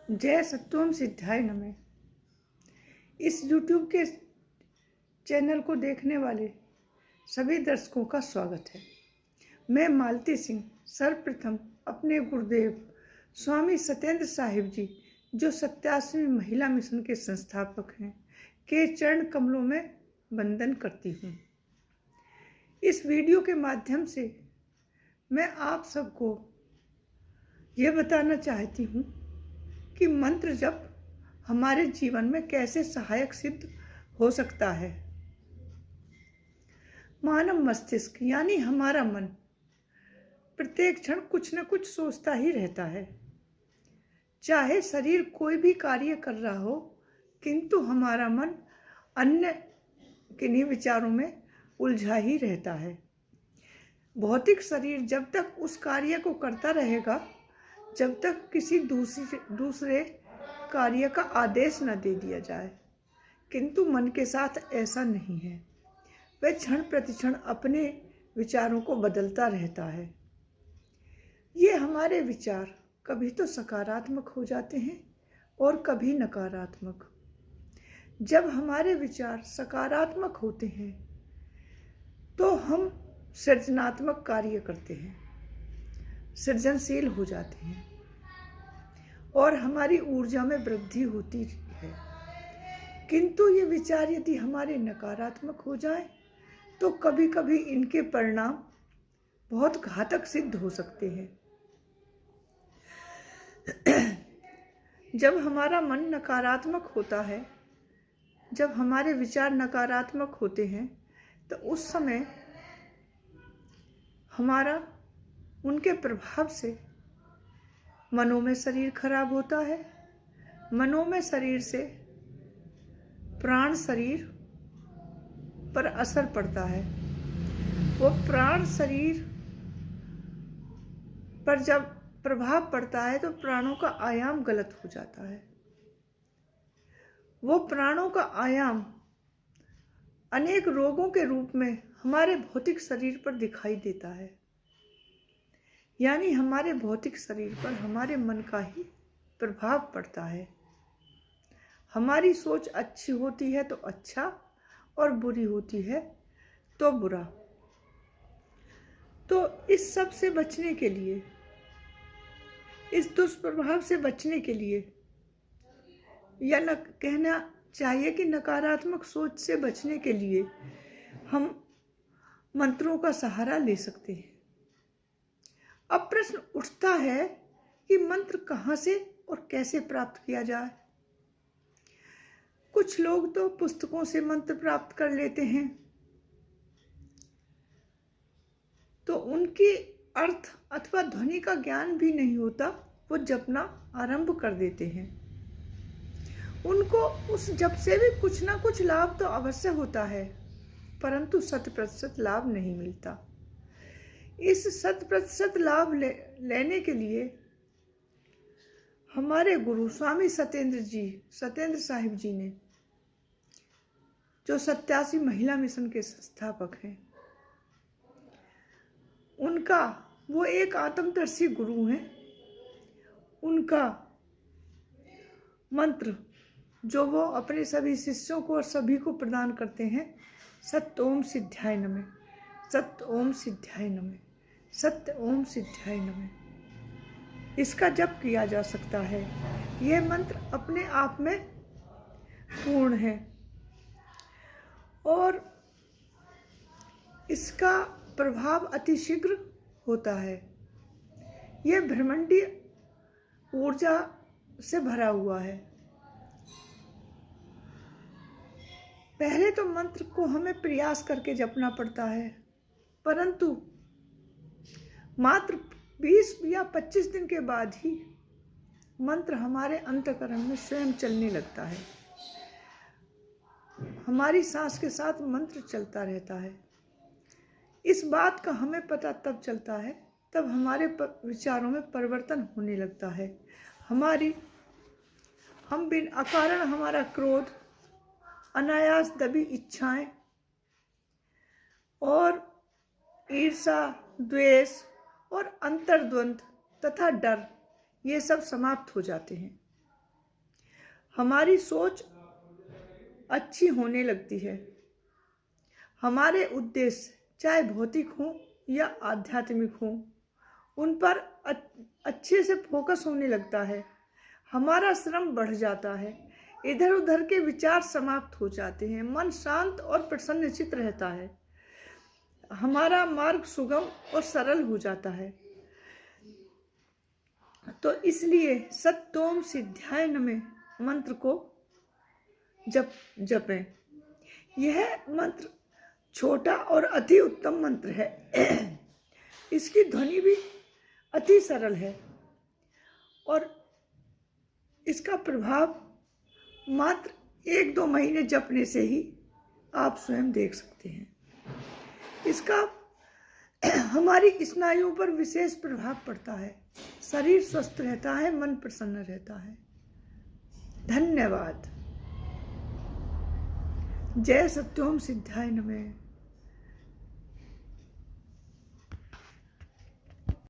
जय सत्वम सिद्धाय नमः। इस YouTube के चैनल को देखने वाले सभी दर्शकों का स्वागत है। मैं मालती सिंह सर्वप्रथम अपने गुरुदेव स्वामी सत्येंद्र साहिब जी, जो 87वीं महिला मिशन के संस्थापक हैं, के चरण कमलों में वंदन करती हूँ। इस वीडियो के माध्यम से मैं आप सबको ये बताना चाहती हूँ कि मंत्र जप हमारे जीवन में कैसे सहायक सिद्ध हो सकता है। मानव मस्तिष्क यानी हमारा मन प्रत्येक क्षण कुछ न कुछ सोचता ही रहता है। चाहे शरीर कोई भी कार्य कर रहा हो, किंतु हमारा मन अन्य किन्हीं विचारों में उलझा ही रहता है। भौतिक शरीर जब तक उस कार्य को करता रहेगा जब तक किसी दूसरे कार्य का आदेश न दे दिया जाए, किंतु मन के साथ ऐसा नहीं है। वह क्षण प्रतिक्षण अपने विचारों को बदलता रहता है। ये हमारे विचार कभी तो सकारात्मक हो जाते हैं और कभी नकारात्मक। जब हमारे विचार सकारात्मक होते हैं तो हम सृजनात्मक कार्य करते हैं, सृजनशील हो जाते हैं और हमारी ऊर्जा में वृद्धि होती है। किंतु ये विचार यदि हमारे नकारात्मक हो जाए तो कभी कभी इनके परिणाम बहुत घातक सिद्ध हो सकते हैं। जब हमारा मन नकारात्मक होता है, जब हमारे विचार नकारात्मक होते हैं, तो उस समय हमारा उनके प्रभाव से मनों में शरीर खराब होता है। मनों में शरीर से प्राण शरीर पर असर पड़ता है। वो प्राण शरीर पर जब प्रभाव पड़ता है तो प्राणों का आयाम गलत हो जाता है। वो प्राणों का आयाम अनेक रोगों के रूप में हमारे भौतिक शरीर पर दिखाई देता है। यानी हमारे भौतिक शरीर पर हमारे मन का ही प्रभाव पड़ता है। हमारी सोच अच्छी होती है तो अच्छा और बुरी होती है तो बुरा। तो इस सब से बचने के लिए, इस दुष्प्रभाव से बचने के लिए, या न कहना चाहिए कि नकारात्मक सोच से बचने के लिए हम मंत्रों का सहारा ले सकते हैं। अब प्रश्न उठता है कि मंत्र कहाँ से और कैसे प्राप्त किया जाए। कुछ लोग तो पुस्तकों से मंत्र प्राप्त कर लेते हैं, तो उनकी अर्थ अथवा ध्वनि का ज्ञान भी नहीं होता, वो जपना आरंभ कर देते हैं। उनको उस जप से भी कुछ ना कुछ लाभ तो अवश्य होता है, परंतु 100% लाभ नहीं मिलता। इस 100% लाभ लेने के लिए हमारे गुरु स्वामी सत्येंद्र साहिब जी ने, जो 87 महिला मिशन के संस्थापक हैं, उनका वो एक आत्मदर्शी गुरु हैं। उनका मंत्र जो वो अपने सभी शिष्यों को और सभी को प्रदान करते हैं, सत्य ओम सिद्धाय नमः, सत्य ओम सिद्धाय नमः, सत्य ओम सिद्धाय नमः। इसका जप किया जा सकता है। यह मंत्र अपने आप में पूर्ण है और इसका प्रभाव अतिशीघ्र होता है। यह ब्रह्मांडीय ऊर्जा से भरा हुआ है। पहले तो मंत्र को हमें प्रयास करके जपना पड़ता है, परंतु मात्र 20 या 25 दिन के बाद ही मंत्र हमारे अंतःकरण में स्वयं चलने लगता है। हमारी सांस के साथ मंत्र चलता रहता है। इस बात का हमें पता तब चलता है तब हमारे विचारों में परिवर्तन होने लगता है। हम बिन अकारण हमारा क्रोध, अनायास दबी इच्छाएं और ईर्षा, द्वेष और अंतर्द्वंद तथा डर, ये सब समाप्त हो जाते हैं। हमारी सोच अच्छी होने लगती है। हमारे उद्देश्य चाहे भौतिक हों या आध्यात्मिक हों, उन पर अच्छे से फोकस होने लगता है। हमारा श्रम बढ़ जाता है, इधर उधर के विचार समाप्त हो जाते हैं, मन शांत और प्रसन्नचित्त रहता है, हमारा मार्ग सुगम और सरल हो जाता है। तो इसलिए सत्योम सिद्ध्याय नमः मंत्र को जपें। यह मंत्र छोटा और अति उत्तम मंत्र है। इसकी ध्वनि भी अति सरल है और इसका प्रभाव मात्र 1-2 महीने जपने से ही आप स्वयं देख सकते हैं। इसका हमारी स्नायुओं पर विशेष प्रभाव पड़ता है, शरीर स्वस्थ रहता है, मन प्रसन्न रहता है। धन्यवाद। जय सत्योम सिद्धाय नमः।